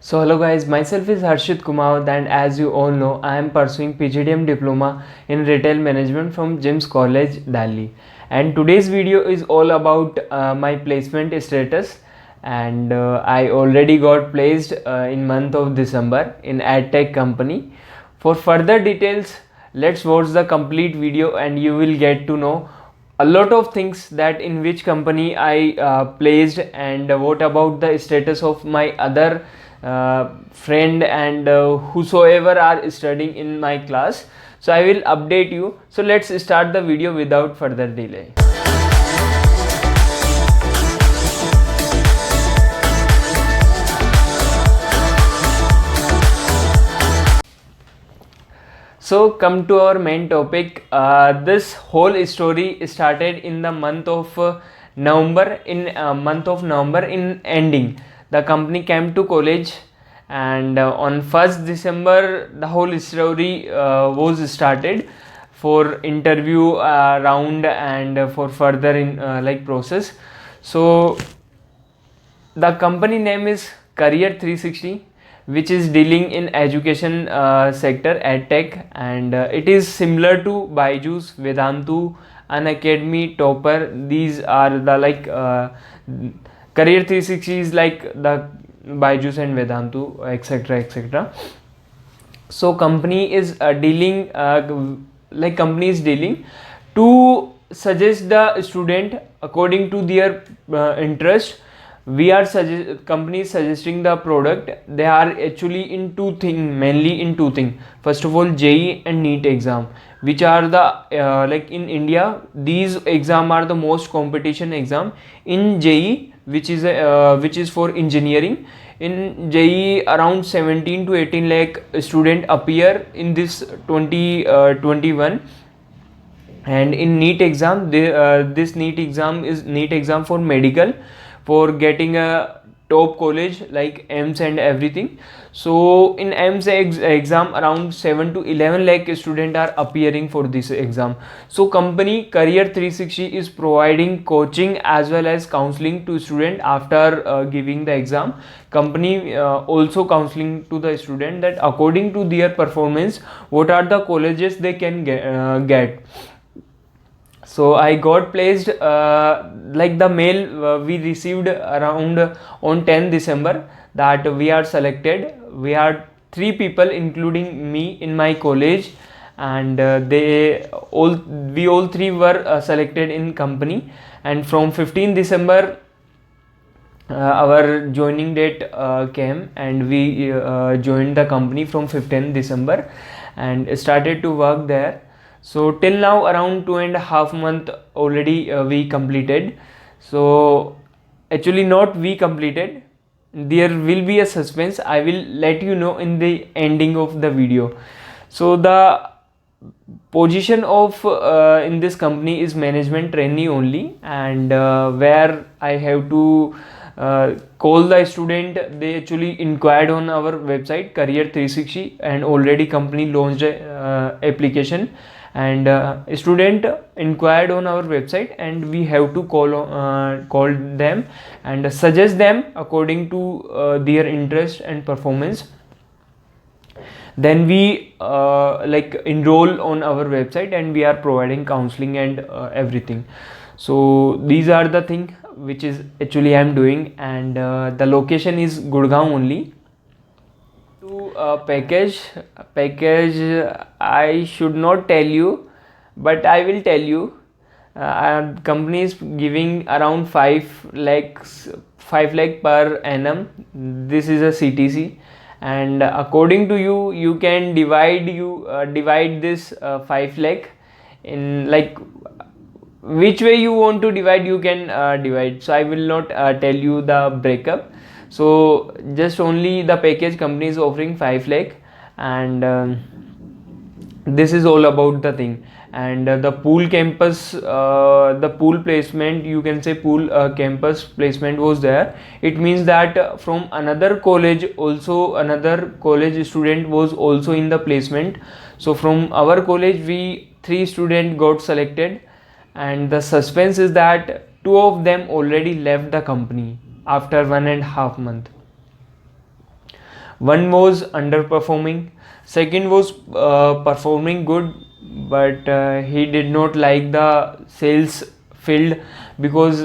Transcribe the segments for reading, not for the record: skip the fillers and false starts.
So hello guys, myself is Harshit Kumar and as you all know, I am pursuing PGDM Diploma in Retail Management from James College, Delhi. And today's video is all about my placement status, and I already got placed in month of December in AdTech company. For further details, let's watch the complete video and you will get to know a lot of things, that in which company I placed and what about the status of my other friend and whosoever are studying in my class. So I will update you. So let's start the video without further delay. So come to our main topic. This whole story started in the month of November. In ending, the company came to college, and on 1st December the whole story was started for interview round and for further in process. So the company name is Career 360, which is dealing in education sector, edtech, and it is similar to Byju's, Vedantu, Unacademy, Topper. These are the Career 360 is like the Byju's and Vedantu, etc., etc. So company is dealing to suggest the student according to their interest. We are company is suggesting the product. They are actually in two thing, mainly in two thing. First of all, JEE and NEET exam, which are the in India, these exam are the most competition exam. In JEE, which is for engineering, in JEE around 17 to 18 lakh student appear in this 2021. And in NEET exam, this NEET exam is NEET exam for medical, for getting a top college like AIIMS and everything. So in AIIMS exam around 7 to 11 lakh students are appearing for this exam. So company Career 360 is providing coaching as well as counseling to student after giving the exam. Company also counseling to the student that according to their performance, what are the colleges they can get. So I got placed the mail we received around on 10 December that we are selected. We are 3 people including me in my college, and we all 3 were selected in company. And from 15 December our joining date came, and we joined the company from 15 December and started to work there. So till now around 2.5 month already we completed. So actually not we completed, there will be a suspense. I will let you know in the ending of the video. So the position of in this company is management trainee only, and where I have to call the student. They actually inquired on our website Career 360, and already company launched a application, and student inquired on our website, and we have to call them and suggest them according to their interest and performance. Then we enroll on our website, and we are providing counseling and everything. So these are the thing which is actually I am doing, and the location is Gurgaon only. To package I should not tell you, but I will tell you. Company is giving around 5 lakh per annum. This is a CTC, and according to you, you can divide this 5 lakh in which way you want to divide. You can divide. So I will not tell you the breakup. So just only the package company is offering 5 lakh, and this is all about the thing. And the pool campus, the pool placement, you can say pool campus placement was there. It means that from another college also, another college student was also in the placement. So from our college we 3 students got selected, and the suspense is that 2 of them already left the company after 1.5 month. One was underperforming, second was performing good, but he did not like the sales field, because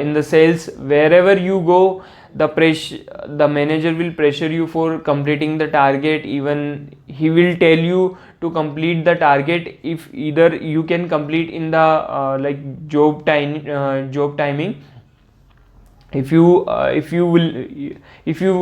in the sales, wherever you go, the manager will pressure you for completing the target. Even he will tell you to complete the target if either you can complete in the job timing. If you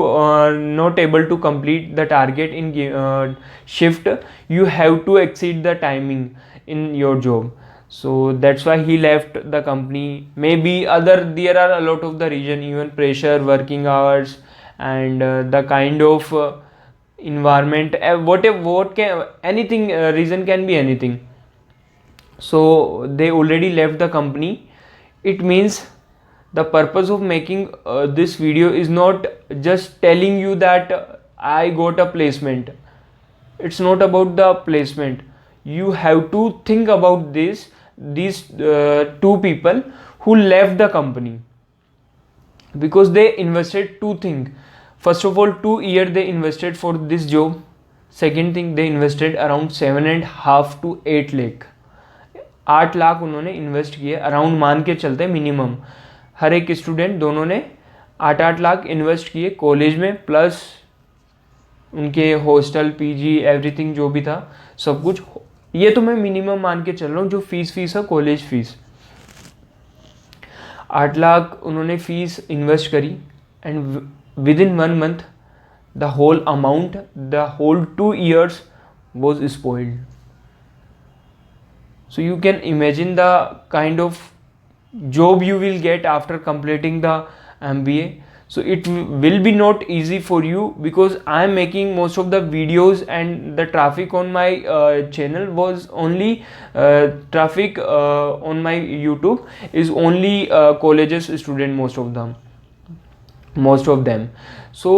are not able to complete the target in shift, you have to exceed the timing in your job. So that's why he left the company. Maybe there are a lot of the reason, even pressure, working hours, and the kind of environment, what can anything, reason can be anything. So they already left the company. It means the purpose of making this video is not just telling you that I got a placement. It's not about the placement. You have to think about these two people who left the company, because they invested two things. First of all, 2 years they invested for this job. Second thing, they invested around 7.5 to 8 lakh. 8 lakh उन्होंने invest किए, around मान के चलते minimum हर एक student, दोनों ने 8-8 lakh invest किए college में, प्लस उनके हॉस्टल, पीजी, एवरीथिंग जो भी था सब कुछ। ये तो मैं मिनिमम मान के चल रहा हूँ, जो फीस है कॉलेज फीस। 8 लाख उन्होंने फीस इन्वेस्ट करी, and within 1 month the whole amount, the whole 2 years was spoiled. So you can imagine the kind of job you will get after completing the MBA. So it will be not easy for you, because I am making most of the videos, and the traffic on my channel was only traffic on my YouTube is only colleges student, most of them. So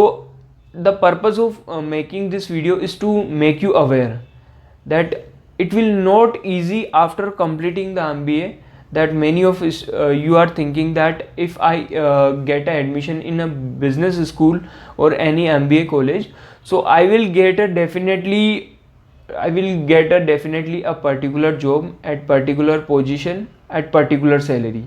the purpose of making this video is to make you aware that it will not easy after completing the MBA. That many of you are thinking that if I get an admission in a business school or any MBA college, so I will get a definitely a particular job at particular position at particular salary.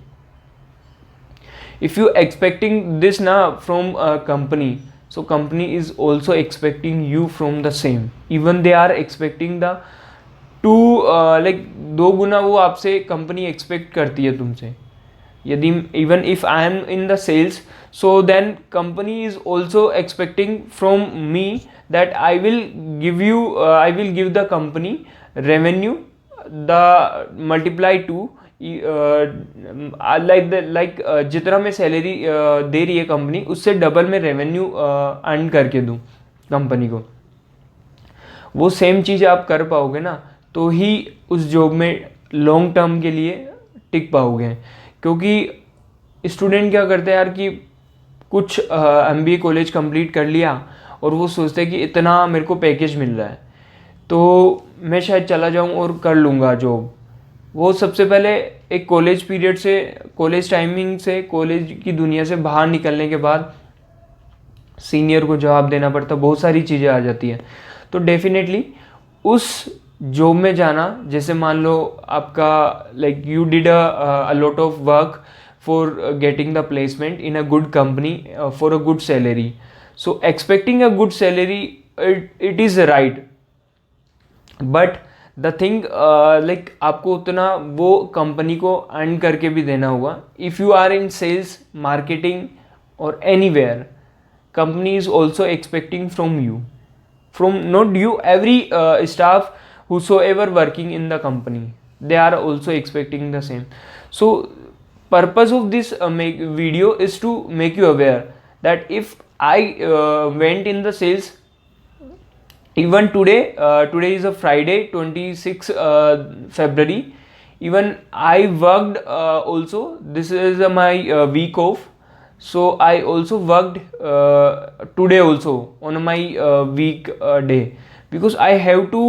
If you expecting this now from a company, so company is also expecting you from the same. Even they are expecting the दो गुना वो आपसे company expect करती है तुमसे। यदि even if I am in the sales, so then company is also expecting from me that I will give the company revenue the multiply two, जितना मैं salary दे रही है कंपनी, उससे डबल में रेवेन्यू अर्न करके दूँ कंपनी को। वो सेम चीज़ आप कर पाओगे ना, तो ही उस जॉब में लॉन्ग टर्म के लिए टिक पाओगे। क्योंकि स्टूडेंट क्या करते हैं यार कि कुछ MBA कॉलेज कंप्लीट कर लिया और वो सोचते हैं कि इतना मेरे को पैकेज मिल रहा है तो मैं शायद चला जाऊं और कर लूँगा जॉब। वो सबसे पहले एक कॉलेज पीरियड से, कॉलेज टाइमिंग से, कॉलेज की दुनिया से बाहर निकलने के बाद सीनियर को जवाब देना पड़ता, बहुत सारी चीज़ें आ जाती हैं। तो डेफिनेटली उस जॉब में जाना, जैसे मान लो आपका you did a lot of work for getting the placement in a good company for a good salary, so expecting a good salary it is right, but the thing आपको उतना वो company को earn करके भी देना होगा। If you are in sales, marketing और anywhere, company is also expecting from you, from not you, every staff whosoever working in the company, they are also expecting the same. So purpose of this video is to make you aware that if I went in the sales, even today is a Friday, 26 February, even I worked also, this is my week off. So I also worked today also on my week day, because I have to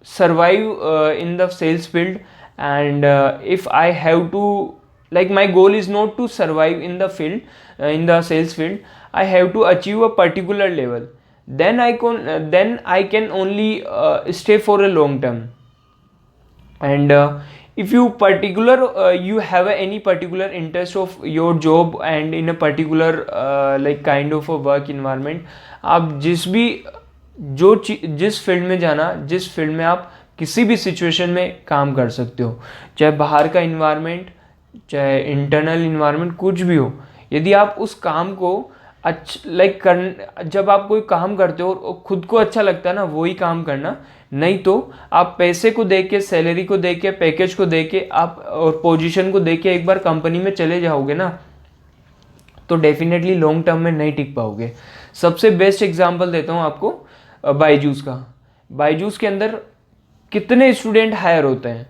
survive in the sales field, and if I have to, my goal is not to survive in the field, in the sales field, I have to achieve a particular level, then I can only stay for a long term. And if you you have any particular interest of your job and in a particular like kind of a work environment, आप जिस field में जाना, जिस field में आप किसी भी situation में काम कर सकते हो, चाहे बाहर का इन्वायरमेंट, चाहे इंटरनल इन्वायरमेंट, कुछ भी हो, यदि आप उस काम को जब आप कोई काम करते हो और खुद को अच्छा लगता है ना, वही काम करना। नहीं तो आप पैसे को देख के, सैलरी को देख के, पैकेज को देख के आप और पोजीशन को देख के एक बार कंपनी में चले जाओगे ना, तो डेफिनेटली लॉन्ग टर्म में नहीं टिक पाओगे। सबसे बेस्ट एग्जांपल देता हूँ आपको बायजूस का। बायजूस के अंदर कितने स्टूडेंट हायर होते हैं,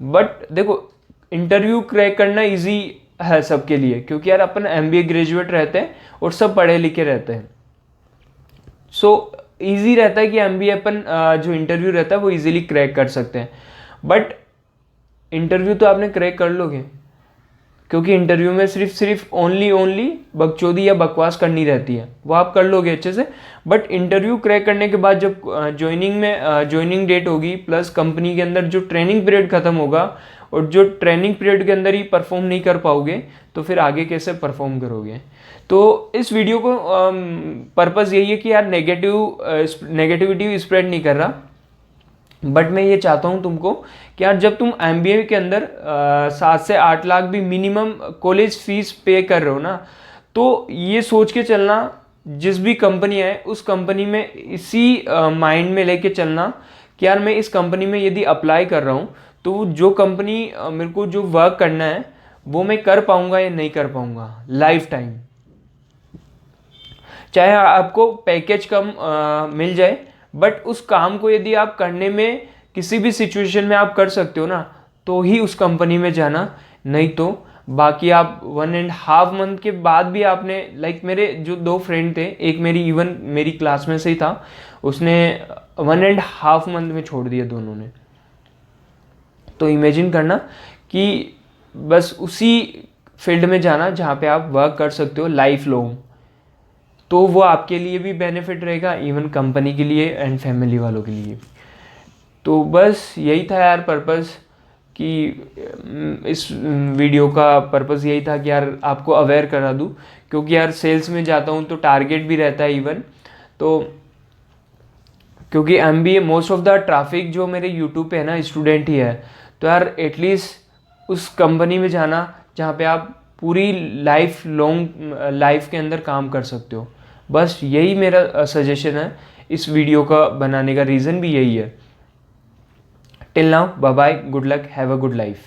बट देखो इंटरव्यू क्रैक करना इजी है सबके लिए, क्योंकि यार अपन MBA ग्रेजुएट रहते हैं और सब पढ़े लिखे रहते हैं। सो इजी रहता है कि MBA अपन जो इंटरव्यू रहता है वो इजीली क्रैक कर सकते हैं। बट इंटरव्यू तो आपने क्रैक कर लोगे, क्योंकि इंटरव्यू में सिर्फ ओनली बकचोदी या बकवास करनी रहती है, वो आप कर लोगे अच्छे से। बट इंटरव्यू क्रैक करने के बाद जब ज्वाइनिंग डेट होगी, प्लस कंपनी के अंदर जो ट्रेनिंग पीरियड खत्म होगा, और जो ट्रेनिंग पीरियड के अंदर ही परफॉर्म नहीं कर पाओगे तो फिर आगे कैसे परफॉर्म करोगे। तो इस वीडियो को पर्पस यही है कि यार नेगेटिविटी स्प्रेड नहीं कर रहा, बट मैं ये चाहता हूँ तुमको कि यार जब तुम MBA के अंदर 7 से 8 लाख भी मिनिमम कॉलेज फीस पे कर रहे हो ना, तो ये सोच के चलना, जिस भी कंपनी है उस कंपनी में इसी माइंड में लेके चलना कि यार मैं इस कंपनी में यदि अप्लाई कर रहा हूँ तो जो कंपनी मेरे को जो वर्क करना है वो मैं कर पाऊँगा या नहीं कर पाऊँगा लाइफ टाइम। चाहे आपको पैकेज कम मिल जाए, बट उस काम को यदि आप करने में किसी भी सिचुएशन में आप कर सकते हो ना, तो ही उस कंपनी में जाना। नहीं तो बाकी आप 1.5 मंथ के बाद भी आपने मेरे जो 2 फ्रेंड थे, एक मेरी क्लास में से ही था, उसने 1.5 मंथ में छोड़ दिया दोनों ने। तो इमेजिन करना कि बस उसी फील्ड में जाना जहाँ पे आप वर्क कर सकते हो लाइफ लॉन्ग, तो वो आपके लिए भी बेनिफिट रहेगा, इवन कंपनी के लिए एंड फैमिली वालों के लिए। तो बस यही था यार पर्पस, कि इस वीडियो का पर्पस यही था कि यार आपको अवेयर करा दूँ, क्योंकि यार सेल्स में जाता हूँ तो टारगेट भी रहता है इवन। तो क्योंकि MBA most of the traffic जो मेरे यूट्यूब पे है ना, स्टूडेंट ही है, तो यार एटलीस्ट उस कंपनी में जाना जहाँ पे आप पूरी लाइफ के अंदर काम कर सकते हो। बस यही मेरा सजेशन है, इस वीडियो का बनाने का रीज़न भी यही है। Till now, bye bye, good luck, have a good life.